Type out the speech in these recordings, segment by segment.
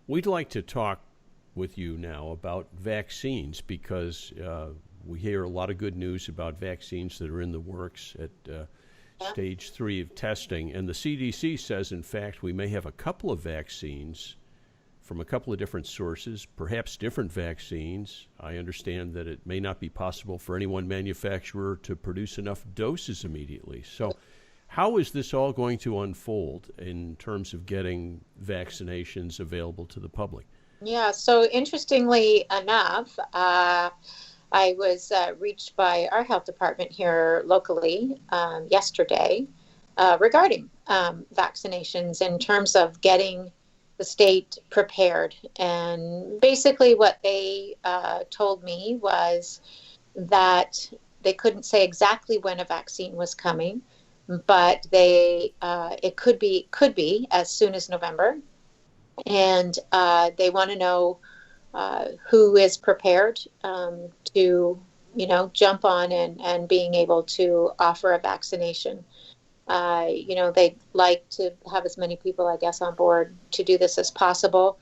We'd like to talk with you now about vaccines because we hear a lot of good news about vaccines that are in the works at Yeah. stage 3 of testing. And the CDC says, in fact, we may have a couple of vaccines from a couple of different sources, perhaps different vaccines. I understand that it may not be possible for any one manufacturer to produce enough doses immediately. So how is this all going to unfold in terms of getting vaccinations available to the public? Yeah. So interestingly enough, I was reached by our health department here locally yesterday regarding vaccinations in terms of getting the state prepared. And basically, what they told me was that they couldn't say exactly when a vaccine was coming, but they it could be as soon as November, and they want to know who is prepared to, jump on and being able to offer a vaccination. They'd like to have as many people, I guess, on board to do this as possible.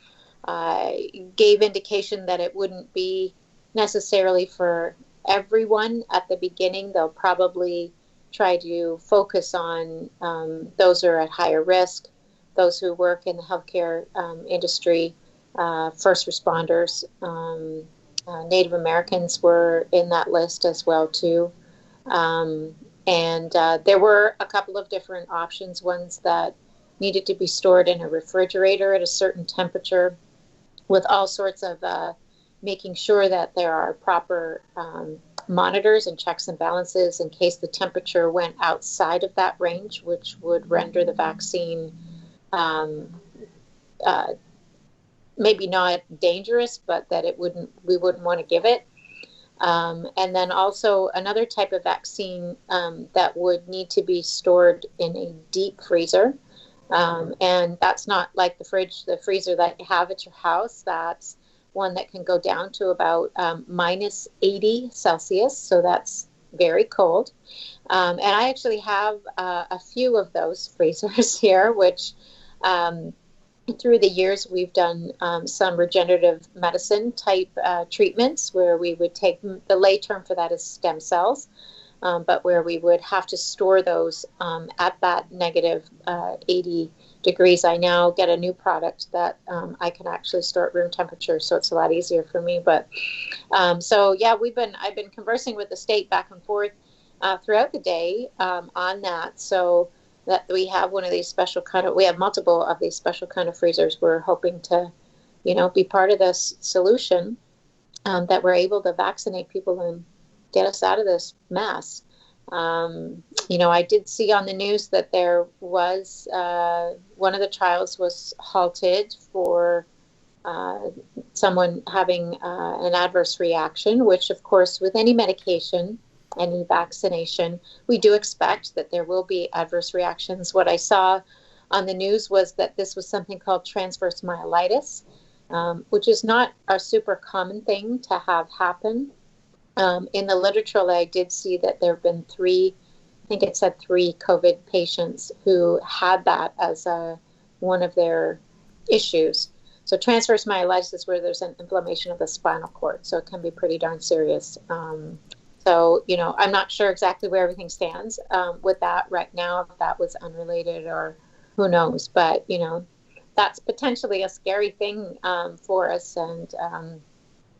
Gave indication that it wouldn't be necessarily for everyone at the beginning. They'll probably try to focus on those who are at higher risk, those who work in the healthcare industry, first responders. Native Americans were in that list as well too. And there were a couple of different options, ones that needed to be stored in a refrigerator at a certain temperature with all sorts of making sure that there are proper monitors and checks and balances in case the temperature went outside of that range, which would render the vaccine um, uh, maybe not dangerous, but that we wouldn't want to give it. And then also another type of vaccine that would need to be stored in a deep freezer. And that's not like the freezer that you have at your house. That's one that can go down to about minus 80 Celsius. So that's very cold. And I actually have a few of those freezers here, which through the years, we've done some regenerative medicine type treatments where we would take the lay term for that is stem cells, but where we would have to store those at that negative 80 degrees. I now get a new product that I can actually store at room temperature, so it's a lot easier for me. But so yeah, I've been conversing with the state back and forth throughout the day on that. So that we have one of these we have multiple of these special kind of freezers. We're hoping to, be part of this solution that we're able to vaccinate people and get us out of this mess. I did see on the news that there was one of the trials was halted for someone having an adverse reaction, which of course with any medication, any vaccination, we do expect that there will be adverse reactions. What I saw on the news was that this was something called transverse myelitis, which is not a super common thing to have happen. In the literature, I did see that there have been I think it said three COVID patients who had that as one of their issues. So transverse myelitis is where there's an inflammation of the spinal cord, so it can be pretty darn serious. So, I'm not sure exactly where everything stands with that right now, if that was unrelated or who knows. But, that's potentially a scary thing for us. And I'm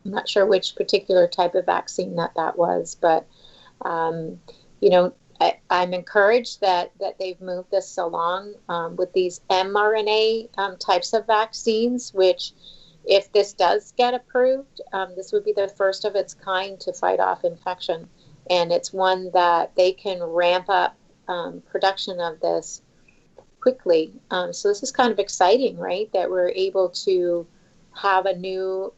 not sure which particular type of vaccine that was. But, I'm encouraged that they've moved this along with these mRNA types of vaccines, which if this does get approved, this would be the first of its kind to fight off infection. And it's one that they can ramp up production of this quickly. So this is kind of exciting, right? That we're able to have a new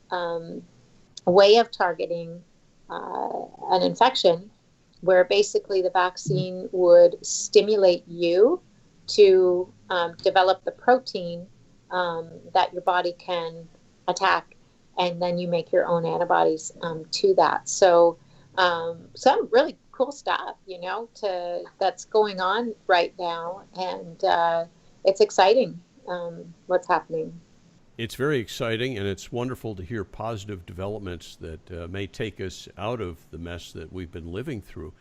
way of targeting an infection where basically the vaccine would stimulate you to develop the protein that your body can attack, and then you make your own antibodies to that. So some really cool stuff, that's going on right now, and it's exciting what's happening. It's very exciting, and it's wonderful to hear positive developments that may take us out of the mess that we've been living through.